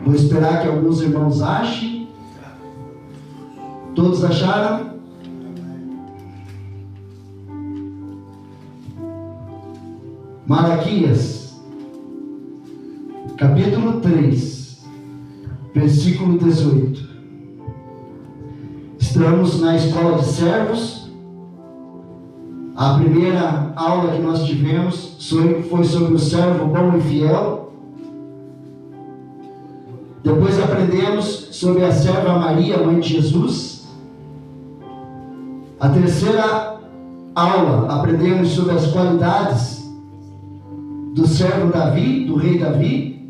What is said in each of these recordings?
Vou esperar que alguns irmãos achem. Todos acharam? Malaquias, capítulo 3, versículo 18. Estamos na escola de servos. A primeira aula que nós tivemos foi sobre o servo bom e fiel. Depois aprendemos sobre a serva Maria, mãe de Jesus. A terceira aula aprendemos sobre as qualidades do servo Davi, do rei Davi.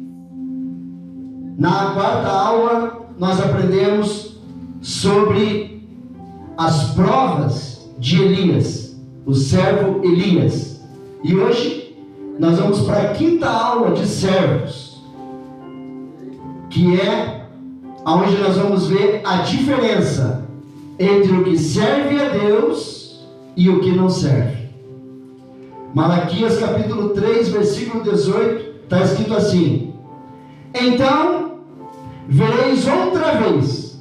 Na quarta aula nós aprendemos sobre as provas de Elias, o servo Elias. E hoje nós vamos para a quinta aula de servos, que é onde nós vamos ver a diferença entre o que serve a Deus e o que não serve. Malaquias capítulo 3, versículo 18, está escrito assim: então vereis outra vez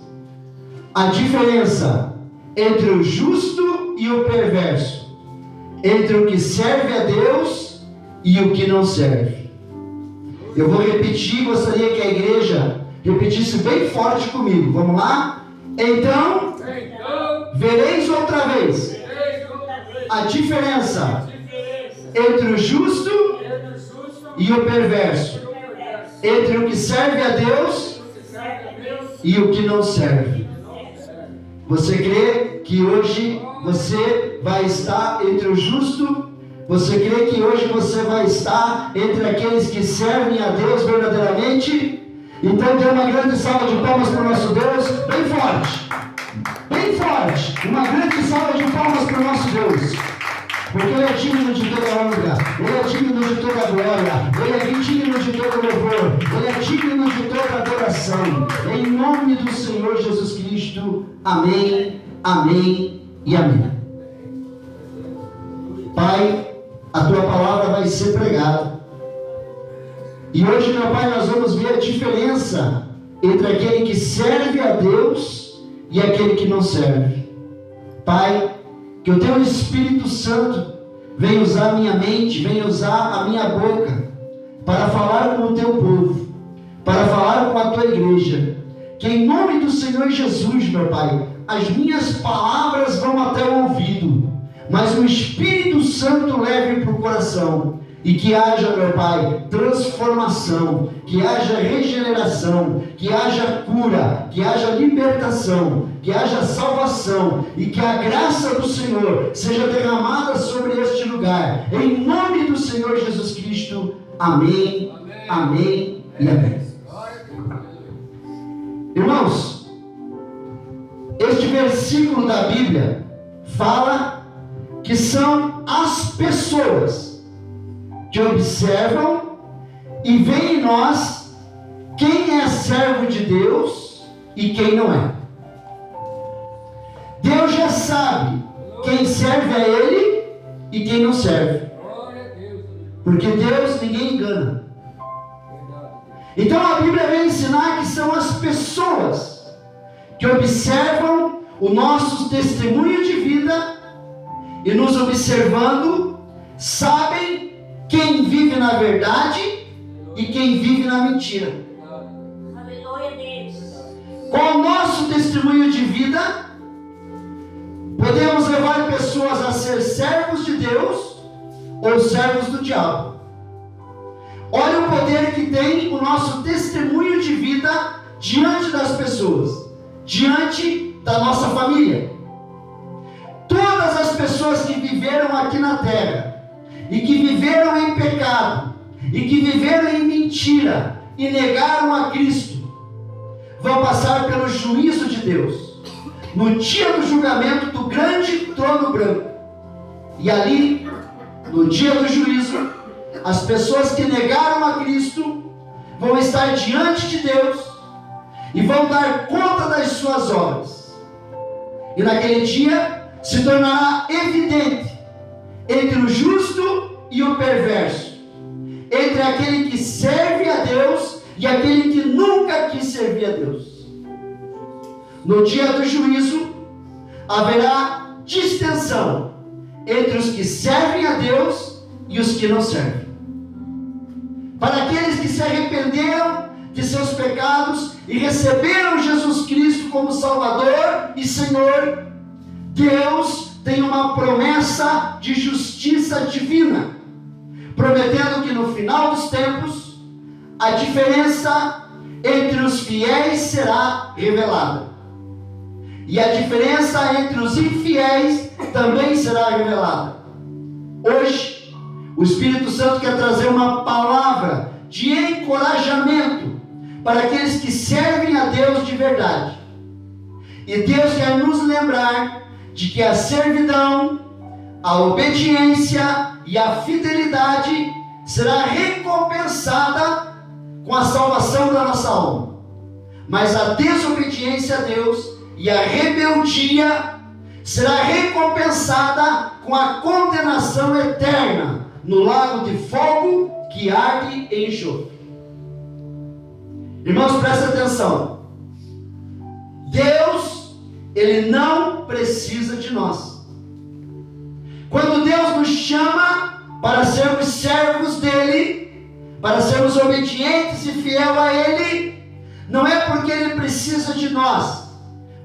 a diferença entre o justo e o perverso, entre o que serve a Deus e o que não serve. Eu vou repetir, gostaria que a igreja repetisse bem forte comigo. Vamos lá? Então vereis outra vez a diferença entre o justo e o perverso, entre o que serve a Deus e o que não serve. Você crê que hoje você vai estar entre o justo? Você crê que hoje você vai estar entre aqueles que servem a Deus verdadeiramente? Então dê uma grande salva de palmas para o nosso Deus, bem forte, bem forte, uma grande salva de palmas para o nosso Deus. Porque Ele é digno de toda honra, Ele é digno de toda glória, Ele é digno de todo louvor, Ele é digno de toda adoração. Em nome do Senhor Jesus Cristo, amém, amém e amém. Pai, a Tua palavra vai ser pregada. E hoje, meu Pai, nós vamos ver a diferença entre aquele que serve a Deus e aquele que não serve. Pai, que o Teu Espírito Santo venha usar a minha mente, venha usar a minha boca para falar com o Teu povo, para falar com a Tua igreja. Que em nome do Senhor Jesus, meu Pai, as minhas palavras vão até o ouvido, mas o Espírito Santo leve para o coração. E que haja, meu Pai, transformação, que haja regeneração, que haja cura, que haja libertação, que haja salvação, e que a graça do Senhor seja derramada sobre este lugar. Em nome do Senhor Jesus Cristo. Amém, amém e amém. Irmãos, este versículo da Bíblia fala que são as pessoas que observam e veem em nós quem é servo de Deus e quem não é. Deus já sabe quem serve a Ele e quem não serve, porque Deus ninguém engana. Então a Bíblia vem ensinar que são as pessoas que observam o nosso testemunho de vida e, nos observando, sabem quem vive na verdade e quem vive na mentira. Aleluia, Deus. Com o nosso testemunho de vida, podemos levar pessoas a ser servos de Deus ou servos do diabo. Olha o poder que tem o nosso testemunho de vida diante das pessoas, diante da nossa família. Todas as pessoas que viveram aqui na terra e que viveram em pecado, e que viveram em mentira, e negaram a Cristo, vão passar pelo juízo de Deus, no dia do julgamento do grande trono branco. E ali, no dia do juízo, as pessoas que negaram a Cristo vão estar diante de Deus, e vão dar conta das suas obras. E naquele dia, se tornará evidente entre o justo e o perverso, entre aquele que serve a Deus e aquele que nunca servir a Deus. No dia do juízo, haverá distinção entre os que servem a Deus e os que não servem. Para aqueles que se arrependeram de seus pecados e receberam Jesus Cristo como Salvador e Senhor, Deus tem uma promessa de justiça divina, prometendo que no final dos tempos, a diferença entre os fiéis será revelada. E a diferença entre os infiéis também será revelada. Hoje, o Espírito Santo quer trazer uma palavra de encorajamento para aqueles que servem a Deus de verdade. E Deus quer nos lembrar de que a servidão, a obediência e a fidelidade será recompensada com a salvação da nossa alma. Mas a desobediência a Deus e a rebeldia será recompensada com a condenação eterna no lago de fogo que arde em enxofre. Irmãos, presta atenção. Deus, Ele não precisa de nós. Quando Deus nos chama para sermos servos dEle, para sermos obedientes e fiéis a Ele, não é porque Ele precisa de nós,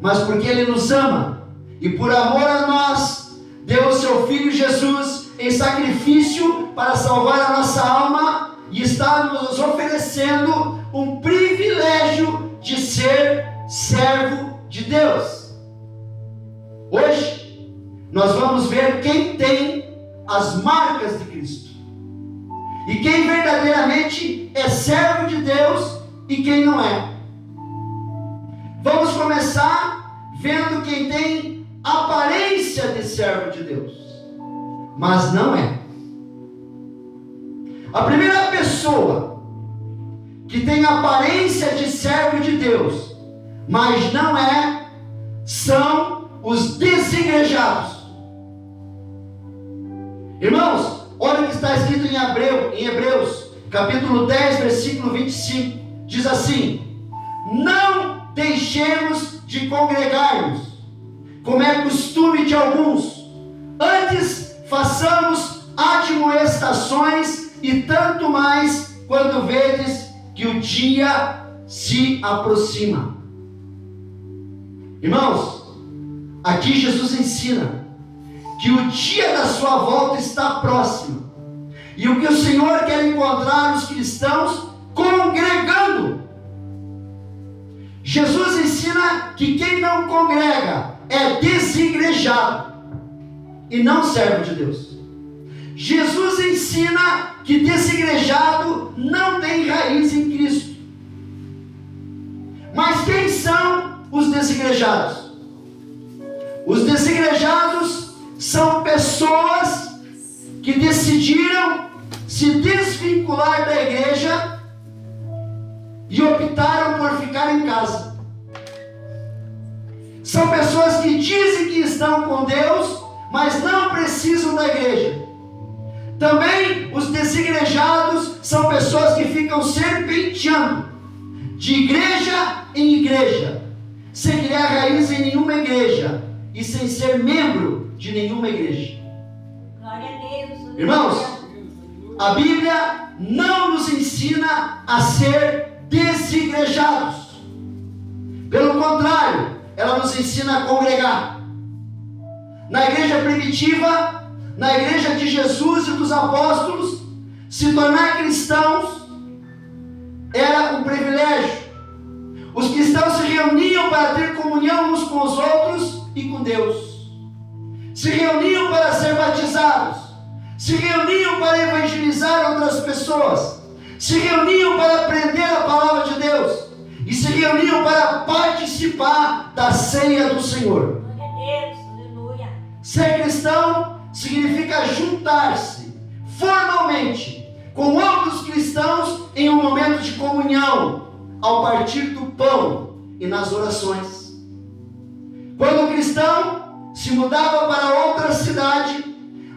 mas porque Ele nos ama, e por amor a nós, deu o seu Filho Jesus em sacrifício para salvar a nossa alma, e está nos oferecendo um privilégio de ser servo de Deus. Hoje, nós vamos ver quem tem as marcas de Cristo, e quem verdadeiramente é servo de Deus e quem não é. Vamos começar vendo quem tem aparência de servo de Deus, mas não é. A primeira pessoa que tem aparência de servo de Deus, mas não é, são os desigrejados. Irmãos, olha o que está escrito em Hebreus, capítulo 10, versículo 25. Diz assim: não deixemos de congregar-nos, como é costume de alguns, antes façamos admoestações, e tanto mais quando vedes que o dia se aproxima. Irmãos, aqui Jesus ensina que o dia da sua volta está próximo, e o que o Senhor quer encontrar os cristãos congregando. Jesus ensina que quem não congrega é desigrejado e não servo de Deus. Jesus ensina que desigrejado não tem raiz em Cristo. Mas quem são os desigrejados? Os desigrejados são pessoas que decidiram se desvincular da igreja e optaram por ficar em casa. São pessoas que dizem que estão com Deus, mas não precisam da igreja. Também os desigrejados são pessoas que ficam serpenteando de igreja em igreja, sem criar raiz em nenhuma igreja e sem ser membro de nenhuma igreja. Glória a Deus. Irmãos, a Bíblia não nos ensina a ser desigrejados. Pelo contrário, ela nos ensina a congregar. Na igreja primitiva, na igreja de Jesus e dos apóstolos, se tornar cristãos era um privilégio. Os cristãos se reuniam para ter comunhão uns com os outros e com Deus. Se reuniam para ser batizados. Se reuniam para evangelizar outras pessoas. Se reuniam para aprender a palavra de Deus. E se reuniam para participar da ceia do Senhor. Glória a Deus, aleluia. Ser cristão significa juntar-se formalmente com outros cristãos em um momento de comunhão, ao partir do pão e nas orações. Quando o cristão se mudava para outra cidade,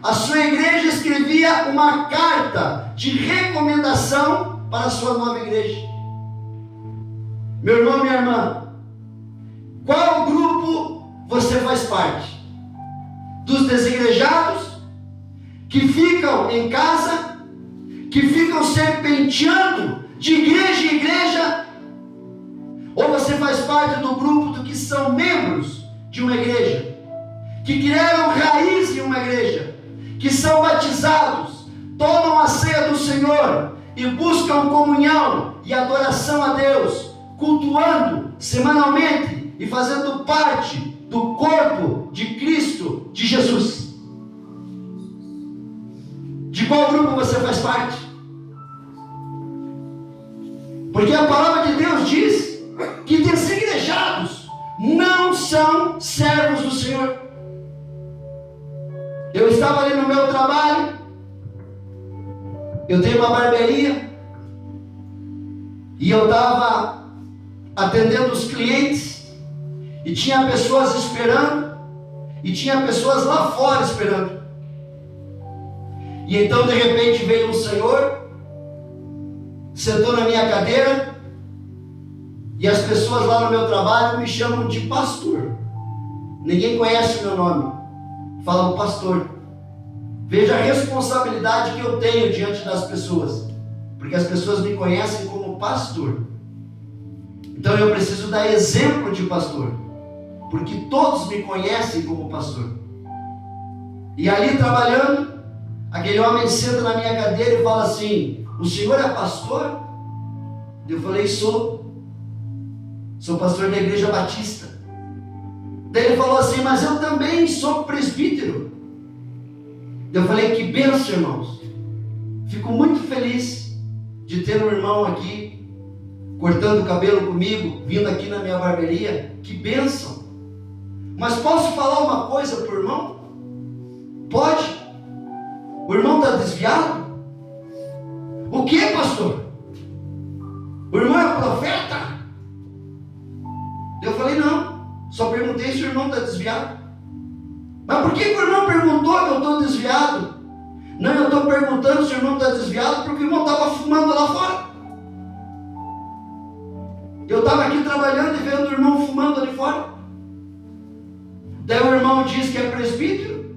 a sua igreja escrevia uma carta de recomendação para a sua nova igreja. Meu irmão, minha irmã, qual grupo você faz parte? Dos desigrejados, que ficam em casa, que ficam serpenteando de igreja em igreja? Ou você faz parte do grupo do que são membros de uma igreja, que criaram raiz em uma igreja, que são batizados, tomam a ceia do Senhor e buscam comunhão e adoração a Deus, cultuando semanalmente e fazendo parte do corpo de Cristo, de Jesus? De qual grupo você faz parte? Porque a palavra de Deus diz que desigrejados não são servos do Senhor. Eu estava ali no meu trabalho, eu tenho uma barbearia, e eu estava atendendo os clientes, e tinha pessoas esperando, e tinha pessoas lá fora esperando. E então de repente veio um senhor, sentou na minha cadeira, e as pessoas lá no meu trabalho me chamam de pastor. Ninguém conhece o meu nome, falam pastor. Veja a responsabilidade que eu tenho diante das pessoas, porque as pessoas me conhecem como pastor. Então eu preciso dar exemplo de pastor, porque todos me conhecem como pastor. E ali trabalhando, aquele homem senta na minha cadeira e fala assim: o senhor é pastor? Eu falei: sou pastor da Igreja Batista. Daí ele falou assim: mas eu também sou presbítero. Eu falei: que bênção, irmãos. Fico muito feliz de ter um irmão aqui cortando o cabelo comigo, vindo aqui na minha barbearia. Que bênção. Mas posso falar uma coisa para o irmão? Pode? O irmão está desviado? O que, pastor? O irmão é profeta? Eu falei: não, só perguntei se o irmão está desviado. Mas por que o irmão perguntou que eu estou desviado? Não, eu estou perguntando se o irmão está desviado porque o irmão estava fumando lá fora. Eu estava aqui trabalhando e vendo o irmão fumando ali fora. Daí o irmão diz que é presbítero,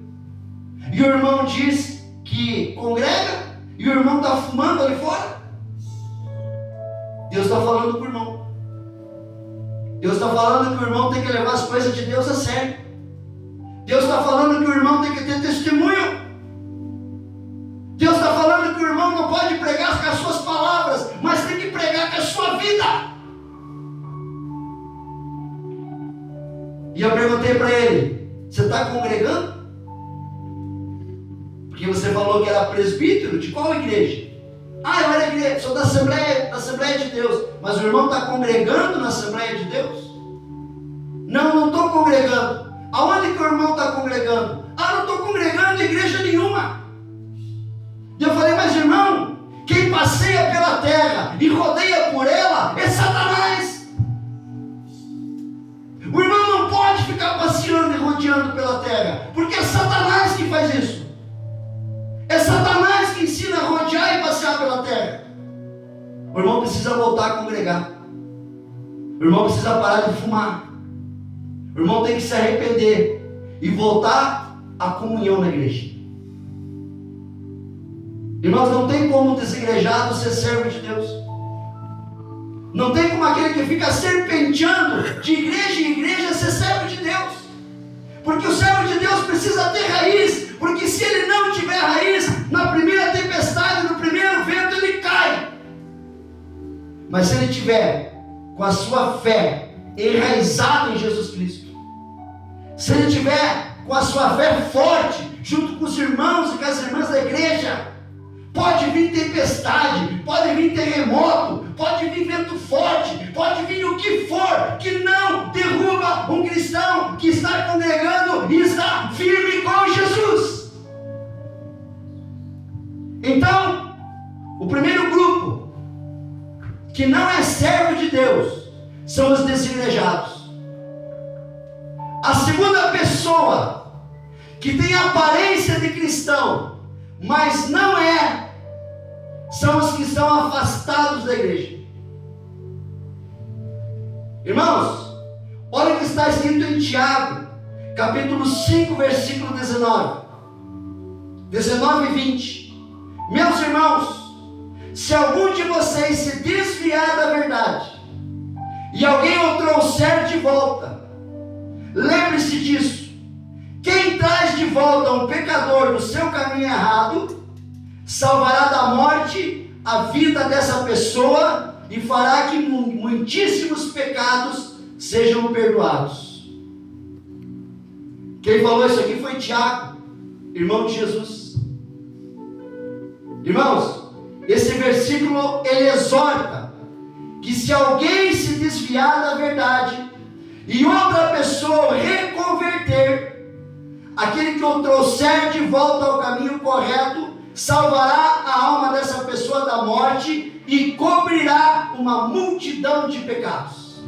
e o irmão diz que congrega, e o irmão está fumando ali fora. Deus está falando com o irmão. Deus está falando que o irmão tem que levar as coisas de Deus a sério. Deus está falando que o irmão tem que ter testemunho. Deus está falando que o irmão não pode pregar com as suas palavras, mas tem que pregar com a sua vida. E eu perguntei para ele: você está congregando? Porque você falou que era presbítero. De qual igreja? Ah, eu era igreja, sou da Assembleia de Deus. Mas o irmão está congregando na Assembleia de Deus? Não, não estou congregando. Aonde que o irmão está congregando? Ah, não estou congregando em igreja nenhuma. E eu falei: mas irmão, quem passeia pela terra e rodeia por ela é Satanás. O irmão não pode ficar passeando e rodeando pela terra, porque é Satanás que faz isso. É Satanás que ensina a rodear e passear pela terra. O irmão precisa voltar a congregar. O irmão precisa parar de fumar. O irmão tem que se arrepender e voltar à comunhão na igreja. Irmãos, não tem como desigrejado ser servo de Deus. Não tem como aquele que fica serpenteando de igreja em igreja ser servo de Deus. Porque o servo de Deus precisa ter raiz. Porque se ele não tiver raiz, na primeira tempestade, no primeiro vento, ele cai. Mas se ele tiver com a sua fé enraizada em Jesus Cristo, se ele tiver com a sua fé forte, junto com os irmãos e com as irmãs da igreja, pode vir tempestade, pode vir terremoto, pode vir vento forte, pode vir o que for, que não derruba um cristão que está congregando e está firme com Jesus. Então, o primeiro grupo que não é servo de Deus são os desigrejados. A segunda pessoa que tem aparência de cristão, mas não é, são os que estão afastados da igreja. Irmãos, olha o que está escrito em Tiago, capítulo 5, versículo 19 e 20. Meus irmãos, se algum de vocês se desviar da verdade, e alguém o trouxer de volta, lembre-se disso: quem traz de volta um pecador do seu caminho errado, salvará da morte a vida dessa pessoa e fará que muitíssimos pecados sejam perdoados. Quem falou isso aqui foi Tiago, irmão de Jesus. Irmãos, esse versículo ele exorta que se alguém se desviar da verdade e outra pessoa o reconverter, aquele que o trouxer de volta ao caminho correto salvará a alma dessa pessoa da morte e cobrirá uma multidão de pecados.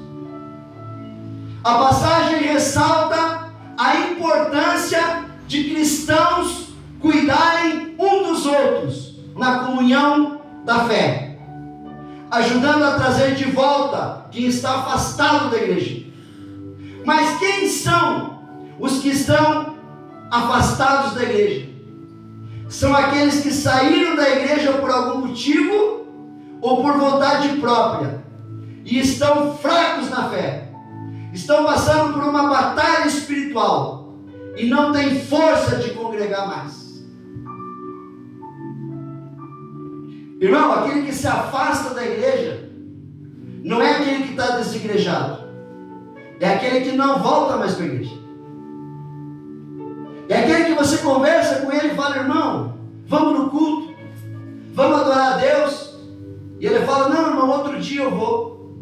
A passagem ressalta a importância de cristãos cuidarem um dos outros na comunhão da fé, ajudando a trazer de volta quem está afastado da igreja. Mas quem são os que estão afastados da igreja? São aqueles que saíram da igreja por algum motivo ou por vontade própria e estão fracos na fé, estão passando por uma batalha espiritual e não têm força de congregar mais. Irmão, aquele que se afasta da igreja não é aquele que está desigrejado, é aquele que não volta mais para a igreja. É aquele que você conversa com ele e fala: irmão, vamos no culto, vamos adorar a Deus, e ele fala: não, irmão, outro dia eu vou.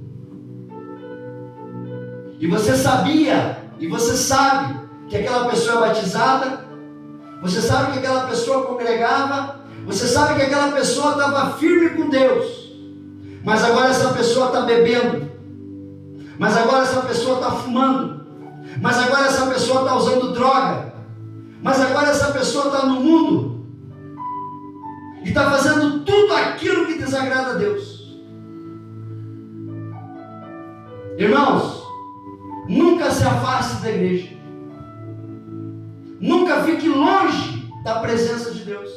E você sabia, e você sabe que aquela pessoa é batizada, você sabe que aquela pessoa congregava, você sabe que aquela pessoa estava firme com Deus, mas agora essa pessoa está bebendo, mas agora essa pessoa está fumando, mas agora essa pessoa está usando droga, mas agora essa pessoa está no mundo e está fazendo tudo aquilo que desagrada a Deus. Irmãos, nunca se afaste da igreja, nunca fique longe da presença de Deus,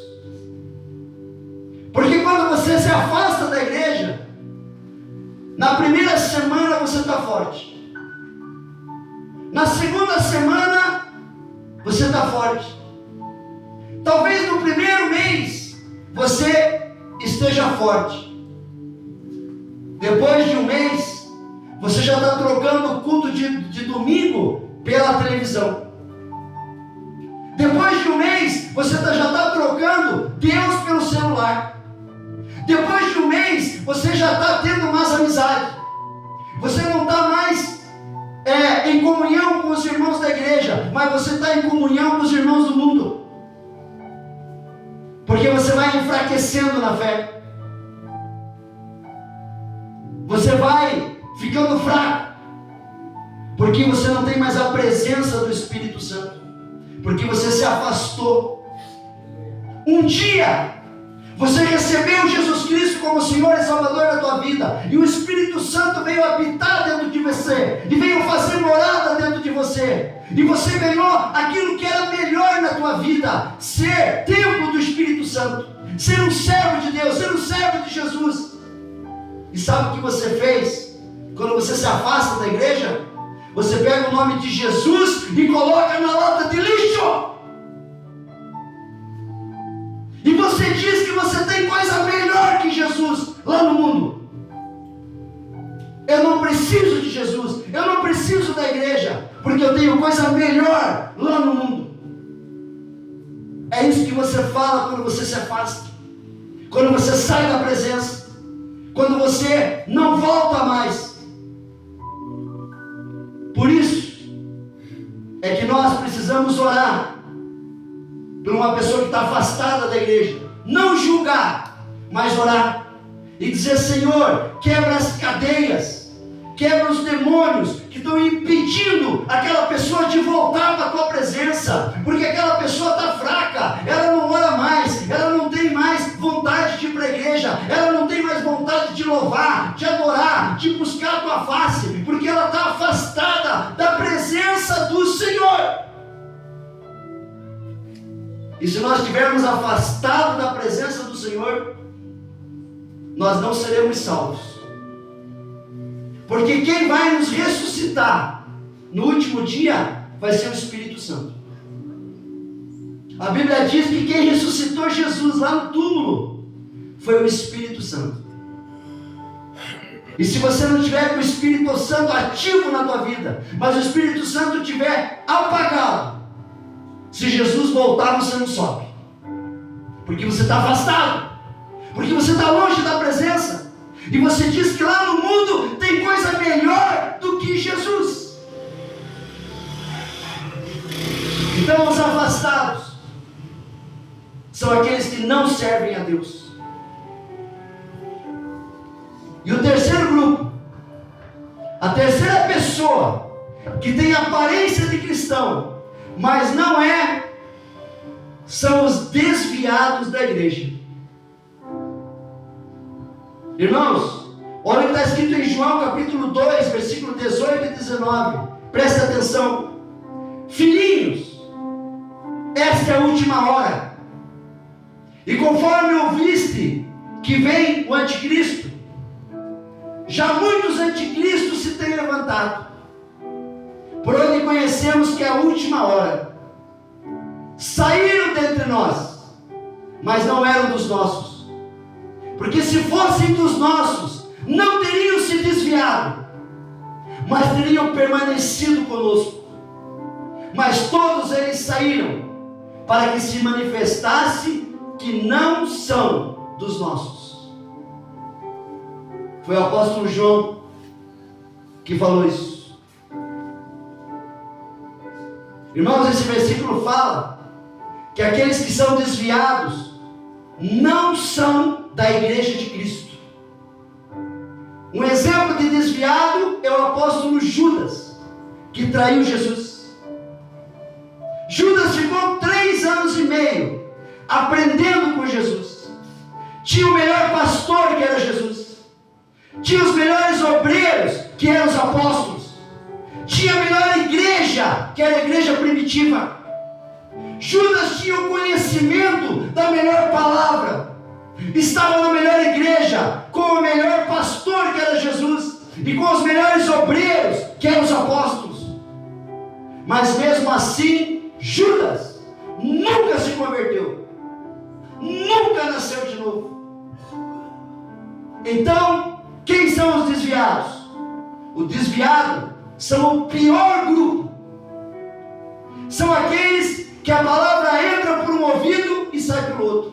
porque quando você se afasta da igreja, na primeira semana você está forte, na segunda semana você está forte, talvez no primeiro mês você esteja forte, depois de um mês você já está trocando o culto de domingo pela televisão, depois de um mês você já está trocando Deus pelo celular, depois de um mês você já está tendo mais amizade, você não está mais em comunhão com os irmãos da igreja, mas você está em comunhão com os irmãos do mundo, porque você vai enfraquecendo na fé, você vai ficando fraco, porque você não tem mais a presença do Espírito Santo, porque você se afastou. Um dia você recebeu Jesus Cristo como Senhor e Salvador da tua vida, e o Espírito Santo veio habitar dentro de você, e veio fazer morada dentro de você, e você ganhou aquilo que era melhor na tua vida: ser templo do Espírito Santo, ser um servo de Deus, ser um servo de Jesus. E sabe o que você fez? Quando você se afasta da igreja, você pega o nome de Jesus e coloca na lata de lixo, e você diz que você tem coisa melhor que Jesus lá no mundo. Eu não preciso de Jesus, eu não preciso da igreja, porque eu tenho coisa melhor lá no mundo. É isso que você fala quando você se afasta, quando você sai da presença, quando você não volta mais. Por isso é que nós precisamos orar por uma pessoa que está afastada da igreja, não julgar, mas orar e dizer: Senhor, quebra as cadeias, quebra os demônios que estão impedindo aquela pessoa de voltar para a tua presença, porque aquela pessoa está fraca, ela não ora mais, ela não tem mais vontade de ir para a igreja, ela não tem mais vontade de louvar, de adorar, de buscar a tua face, porque ela está E se nós estivermos afastados da presença do Senhor, nós não seremos salvos. Porque quem vai nos ressuscitar no último dia vai ser o Espírito Santo. A Bíblia diz que quem ressuscitou Jesus lá no túmulo foi o Espírito Santo. E se você não tiver com o Espírito Santo ativo na tua vida, mas o Espírito Santo tiver apagado, se Jesus voltar, você não sobe. Porque você está afastado. Porque você está longe da presença. E você diz que lá no mundo tem coisa melhor do que Jesus. Então os afastados são aqueles que não servem a Deus. E o terceiro grupo, a terceira pessoa que tem aparência de cristão, mas não é, são os desviados da igreja. Irmãos, olha o que está escrito em João capítulo 2, versículo 18 e 19. Presta atenção. Filhinhos, esta é a última hora. E conforme ouviste que vem o anticristo, já muitos anticristos se têm levantado, por onde conhecemos que é a última hora. Saíram dentre nós, mas não eram dos nossos, porque se fossem dos nossos, não teriam se desviado, mas teriam permanecido conosco. Mas todos eles saíram, para que se manifestasse que não são dos nossos. Foi o apóstolo João que falou isso. Irmãos, esse versículo fala que aqueles que são desviados não são da igreja de Cristo. Um exemplo de desviado é o apóstolo Judas, que traiu Jesus. Judas ficou 3 anos e meio aprendendo com Jesus. Tinha o melhor pastor, que era Jesus. Tinha os melhores obreiros, que eram os apóstolos. Tinha a melhor igreja, que era a igreja primitiva. Judas tinha o conhecimento da melhor palavra. Estava na melhor igreja, com o melhor pastor, que era Jesus, e com os melhores obreiros, que eram os apóstolos. Mas mesmo assim, Judas nunca se converteu, nunca nasceu de novo. Então, quem são os desviados? O desviado são o pior grupo. São aqueles que a palavra entra por um ouvido e sai pelo outro.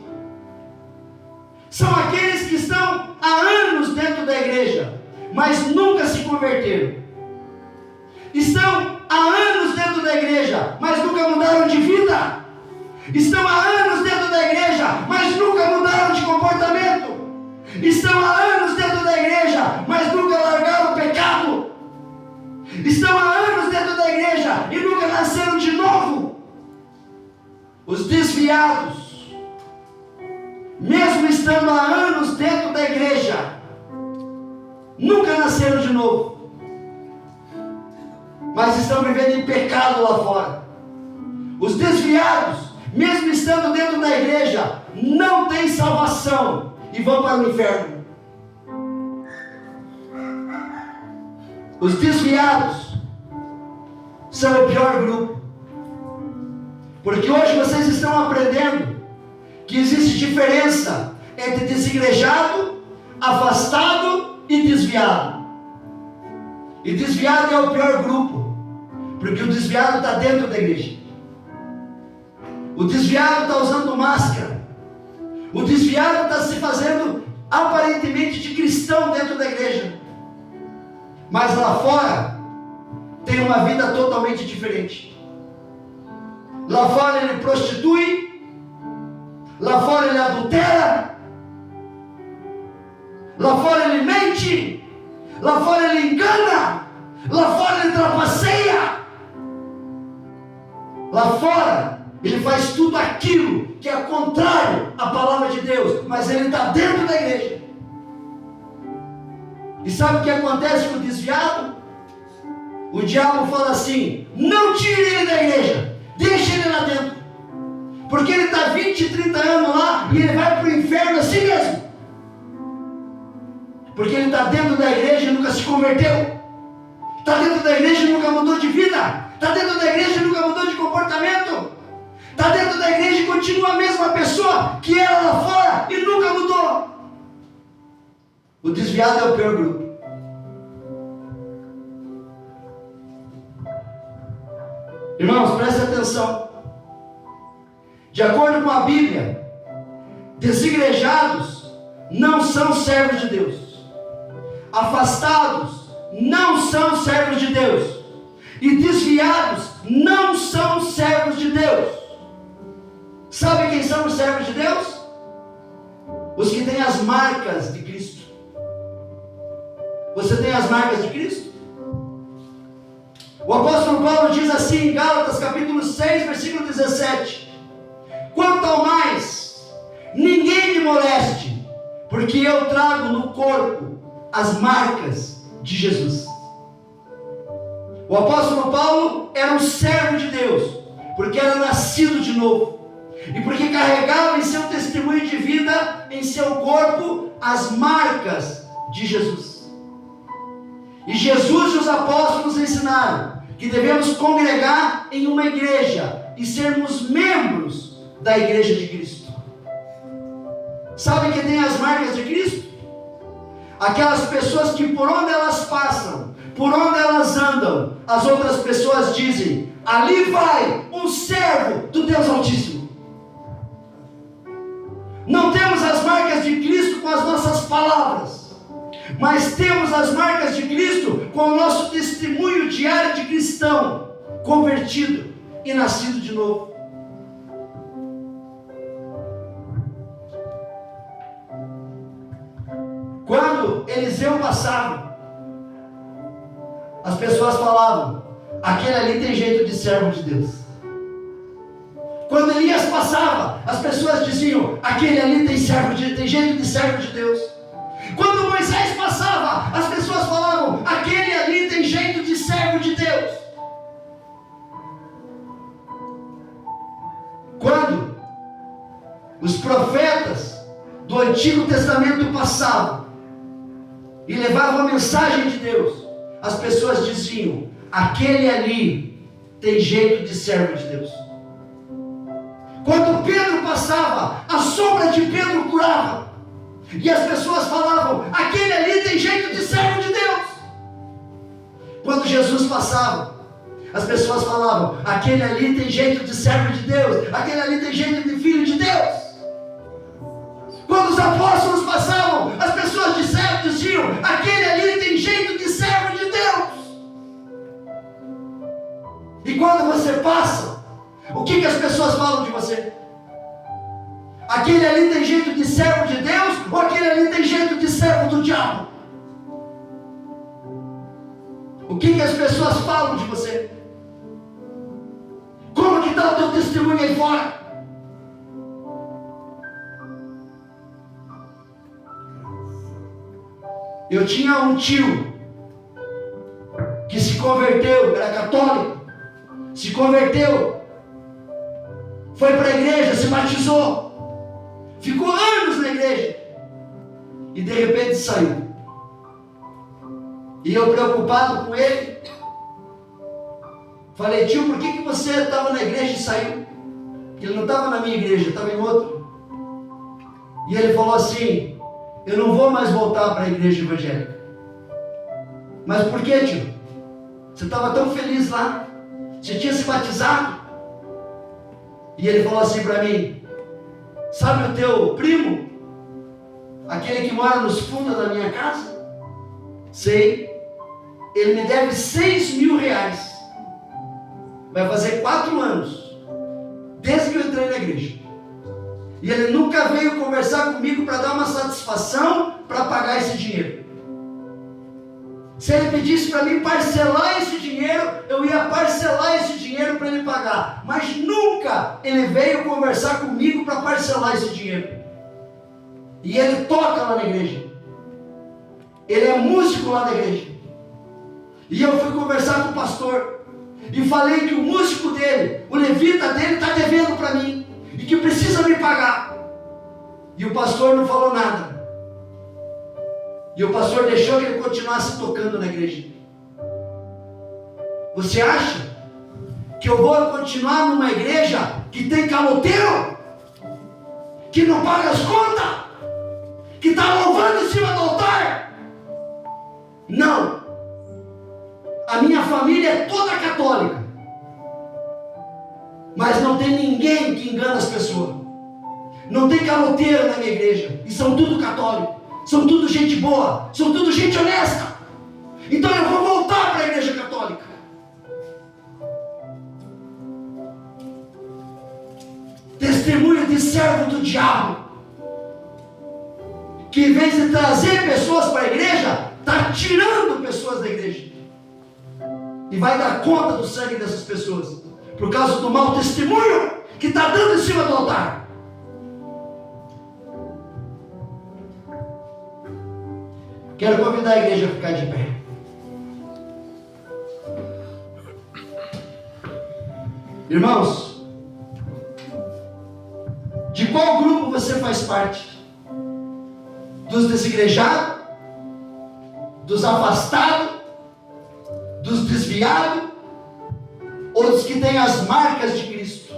São aqueles que estão há anos dentro da igreja, mas nunca se converteram. Estão há anos dentro da igreja, mas nunca mudaram de vida. Estão há anos dentro da igreja, mas nunca mudaram de comportamento. Estão há anos dentro da igreja, mas nunca largaram o pecado. Estão há anos dentro da igreja e nunca nasceram de novo. Os desviados, mesmo estando há anos dentro da igreja, nunca nasceram de novo, mas estão vivendo em pecado lá fora. Os desviados, mesmo estando dentro da igreja, não têm salvação e vão para o inferno. Os desviados são o pior grupo, porque hoje vocês estão aprendendo que existe diferença entre desigrejado, afastado e desviado. E desviado é o pior grupo, porque o desviado está dentro da igreja. O desviado está usando máscara. O desviado está se fazendo aparentemente de cristão dentro da igreja, mas lá fora tem uma vida totalmente diferente. Lá fora ele prostitui, lá fora ele adultera, lá fora ele mente, lá fora ele engana, lá fora ele trapaceia, lá fora ele faz tudo aquilo que é contrário à palavra de Deus, mas ele está dentro da igreja. E sabe o que acontece com o desviado? O diabo fala assim: não tire ele da igreja, deixe ele lá dentro, Porque ele está 20, 30 anos lá e ele vai para o inferno assim mesmo. Porque ele está dentro da igreja e nunca se converteu. Está dentro da igreja e nunca mudou de vida. Está dentro da igreja e nunca mudou de comportamento. Está dentro da igreja e continua a mesma pessoa que era lá fora e nunca mudou. O desviado é o pior grupo. Irmãos, preste atenção. De acordo com a Bíblia, desigrejados não são servos de Deus. Afastados não são servos de Deus. E desviados não são servos de Deus. Sabe quem são os servos de Deus? Os que têm as marcas de Cristo. Você tem as marcas de Cristo? O apóstolo Paulo diz assim em Gálatas capítulo 6, versículo 17: quanto ao mais, ninguém me moleste, porque eu trago no corpo as marcas de Jesus. O apóstolo Paulo era um servo de Deus, porque era nascido de novo, e porque carregava em seu testemunho de vida, em seu corpo, as marcas de Jesus. E Jesus e os apóstolos ensinaram que devemos congregar em uma igreja e sermos membros da igreja de Cristo. Sabe quem tem as marcas de Cristo? Aquelas pessoas que por onde elas passam, por onde elas andam, as outras pessoas dizem: ali vai um servo do Deus Altíssimo. Não temos as marcas de Cristo com as nossas palavras, mas temos as marcas de Cristo com o nosso testemunho diário de cristão, convertido e nascido de novo. Quando Eliseu passava, as pessoas falavam: aquele ali tem jeito de servo de Deus. Quando Elias passava, as pessoas diziam: aquele ali tem jeito de servo de Deus. Quando Moisés passava, as pessoas falavam: aquele ali tem jeito de servo de Deus. Quando os profetas do Antigo Testamento passavam e levavam a mensagem de Deus, as pessoas diziam: aquele ali tem jeito de servo de Deus. Quando Pedro passava, a sombra de Pedro curava, e as pessoas falavam: aquele ali tem jeito de servo de Deus. Quando Jesus passava, as pessoas falavam: aquele ali tem jeito de servo de Deus, aquele ali tem jeito de filho de Deus. Quando os apóstolos passavam, as pessoas diziam: aquele ali tem jeito de servo de Deus. E quando você passa, o que as pessoas falam de você? Aquele ali tem jeito de servo de Deus, ou aquele ali tem jeito de servo do diabo? O que as pessoas falam de você? Como que está o teu testemunho aí fora? Eu tinha um tio que se converteu, era católico, se converteu, foi para a igreja, se batizou, ficou anos na igreja e de repente saiu. E eu preocupado com ele, falei: tio, por que você estava na igreja e saiu? Ele não estava na minha igreja, estava em outra. E ele falou assim: eu não vou mais voltar para a igreja evangélica. Mas por que, tio? Você estava tão feliz lá, você tinha se batizado. E ele falou assim para mim: sabe o teu primo? Aquele que mora nos fundos da minha casa? Sei. Ele me deve 6 mil reais. Vai fazer 4 anos desde que eu entrei na igreja. E ele nunca veio conversar comigo para dar uma satisfação para pagar esse dinheiro. Se ele pedisse para mim parcelar esse dinheiro, eu ia parcelar esse dinheiro para ele pagar. Mas nunca ele veio conversar comigo para parcelar esse dinheiro. E ele toca lá na igreja. Ele é músico lá na igreja. E eu fui conversar com o pastor e falei que o músico dele, o levita dele, está devendo para mim. e que precisa me pagar. E o pastor não falou nada. E o pastor deixou que ele continuasse tocando na igreja. Você acha que eu vou continuar numa igreja que tem caloteiro? Que não paga as contas? Que está louvando em cima do altar? Não. A minha família é toda católica. Mas não tem ninguém que engana as pessoas. Não tem caloteiro na minha igreja. E são tudo católicos. São tudo gente boa. São tudo gente honesta. Então eu vou voltar para a igreja católica. Testemunho de servo do diabo, que em vez de trazer pessoas para a igreja, está tirando pessoas da igreja. E vai dar conta do sangue dessas pessoas, por causa do mau testemunho que está dando em cima do altar. Quero convidar a igreja a ficar de pé. Irmãos, de qual grupo você faz parte? Dos desigrejados? Dos afastados? Dos desviados? Ou dos que têm as marcas de Cristo?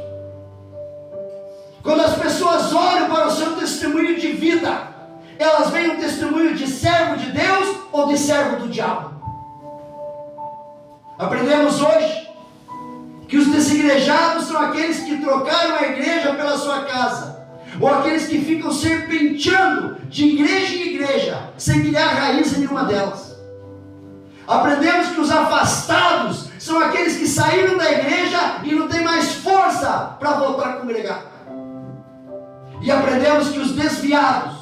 Quando as pessoas olham para o seu testemunho de vida, elas veem um testemunho de servo de Deus ou de servo do diabo? Aprendemos hoje que os desigrejados são aqueles que trocaram a igreja pela sua casa, ou aqueles que ficam serpenteando de igreja em igreja, sem criar raiz em nenhuma delas. Aprendemos que os afastados são aqueles que saíram da igreja e não têm mais força para voltar a congregar. E aprendemos que os desviados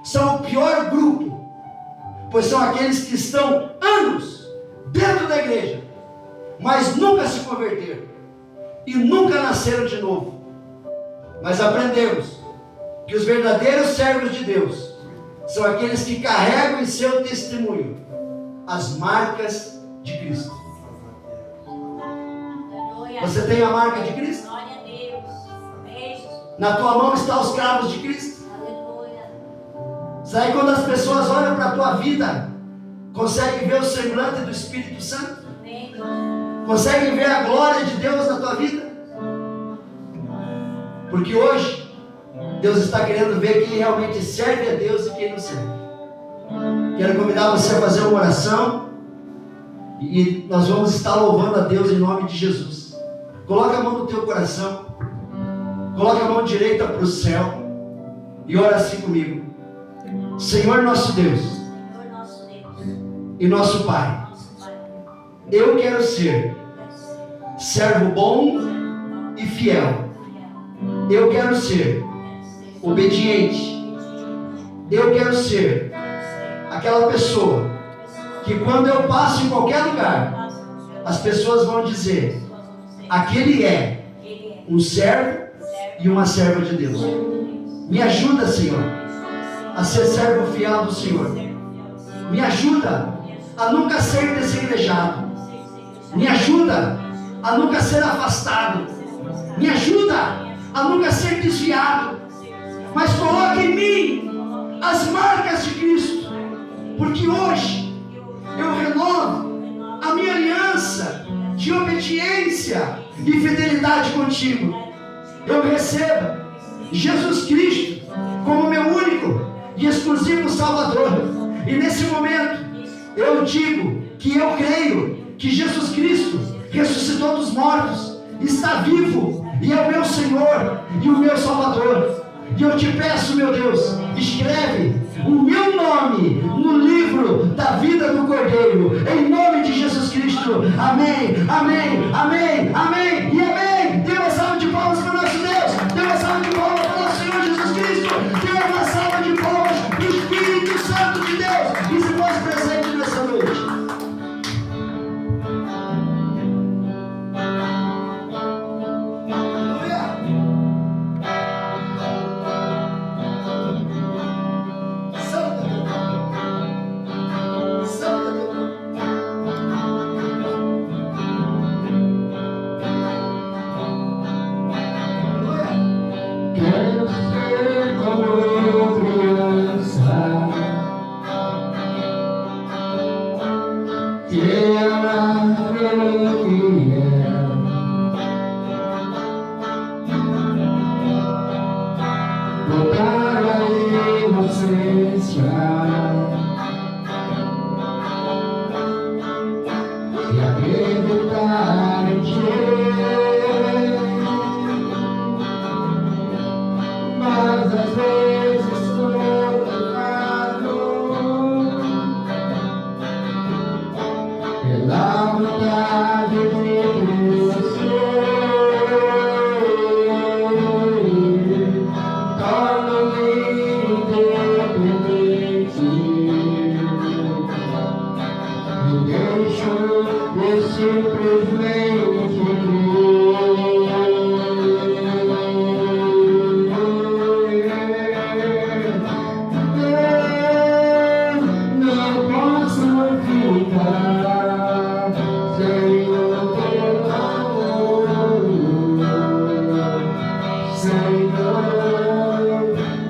são o pior grupo, pois são aqueles que estão anos dentro da igreja, mas nunca se converteram e nunca nasceram de novo. Mas aprendemos que os verdadeiros servos de Deus são aqueles que carregam em seu testemunho as marcas de Cristo. Aleluia. Você tem a marca de Cristo? Glória a Deus. Beijo. Na tua mão estão os cravos de Cristo. Aleluia. Sabe quando as pessoas olham para a tua vida, conseguem ver o semblante do Espírito Santo? Amém. Conseguem ver a glória de Deus na tua vida? Porque hoje Deus está querendo ver quem realmente serve a Deus e quem não serve. Quero convidar você a fazer uma oração e nós vamos estar louvando a Deus em nome de Jesus. Coloca a mão no teu coração, coloca a mão direita para o céu e ora assim comigo. Senhor nosso Deus Senhor nosso Deus. e nosso Pai, Nosso Pai. eu quero ser servo bom e fiel. Eu quero ser obediente. Eu quero ser aquela pessoa que quando eu passo em qualquer lugar, as pessoas vão dizer: aquele é um servo e uma serva de Deus. Me ajuda, Senhor, a ser servo fiel do Senhor. Me ajuda a nunca ser desigrejado. Me ajuda a nunca ser afastado. Me ajuda a nunca ser desviado. Mas coloque em mim as marcas de Cristo, porque hoje eu renovo a minha aliança de obediência e fidelidade contigo. Eu recebo Jesus Cristo como meu único e exclusivo Salvador. E nesse momento eu digo que eu creio que Jesus Cristo ressuscitou dos mortos, está vivo e é o meu Senhor e o meu Salvador. E eu te peço, meu Deus, escreve o meu nome no livro da vida do Cordeiro, em nome de Jesus Cristo. Amém, amém, amém, amém e amém. Dê uma salva de palmas para o nosso Deus. Dê uma salva de palmas para o nosso Senhor Jesus Cristo. Dê uma salva de palmas para o Espírito Santo de Deus que se faz presente nessa noite. amar pelo que é. Voltar à inocência e acreditar em ti. Mas às vezes sou levado pela vontade de crescer. Torno-me independente, me deixo de simplesmente não posso ficar sem o teu amor, Senhor.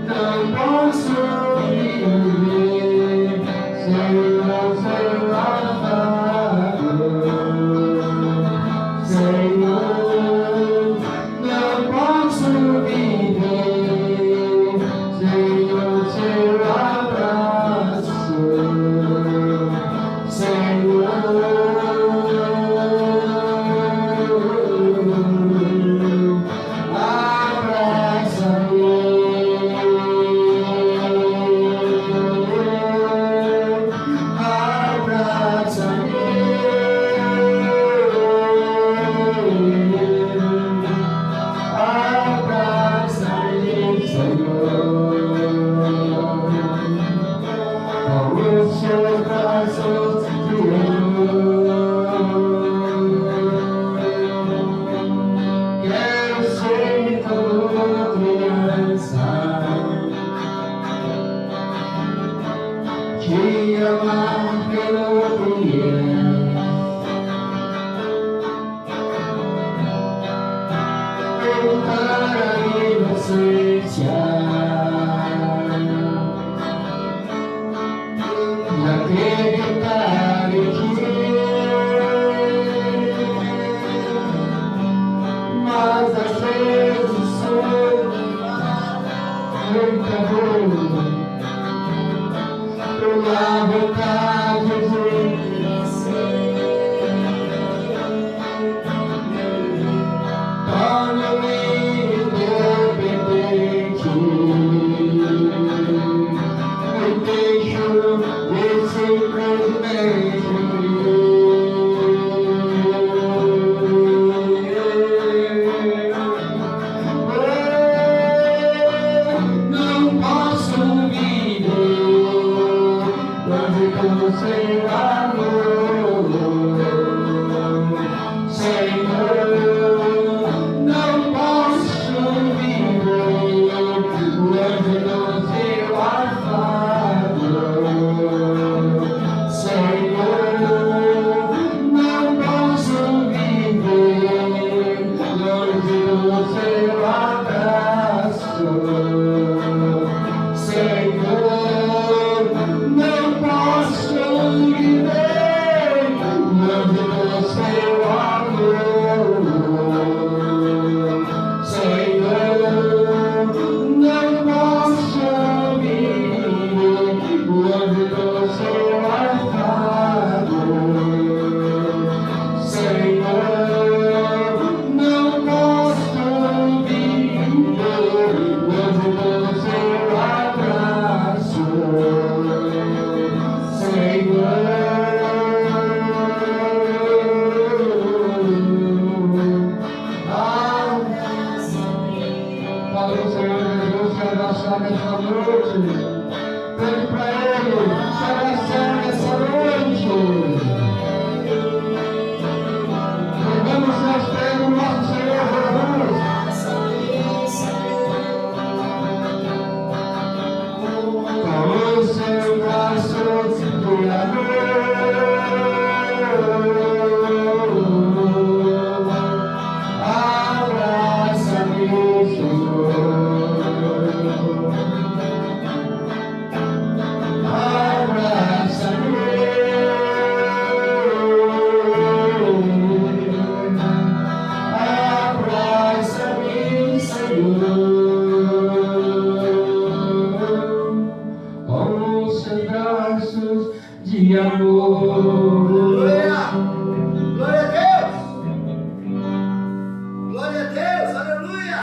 Não posso viver sem o seu afago, Senhor. Não posso viver sem o seu abraço, Senhor. Abraça-me, Senhor. Com os seus braços de amor, quero ser tua criança, te amar pelo que é. Voltar à inocência e acreditar em ti. Mas às vezes sou muito bom pela vontade de crescer. Torno-me independente, me deixo de simplesmente não posso viver longe do seu amor, Senhor. Não posso viver longe do seu afago, Senhor. Não posso viver longe do seu abraço, Senhor. Não posso viver longe do seu amor, Senhor. Não posso viver longe do seu afago, Senhor. Não posso viver longe do seu abraço, Senhor. laços de amor.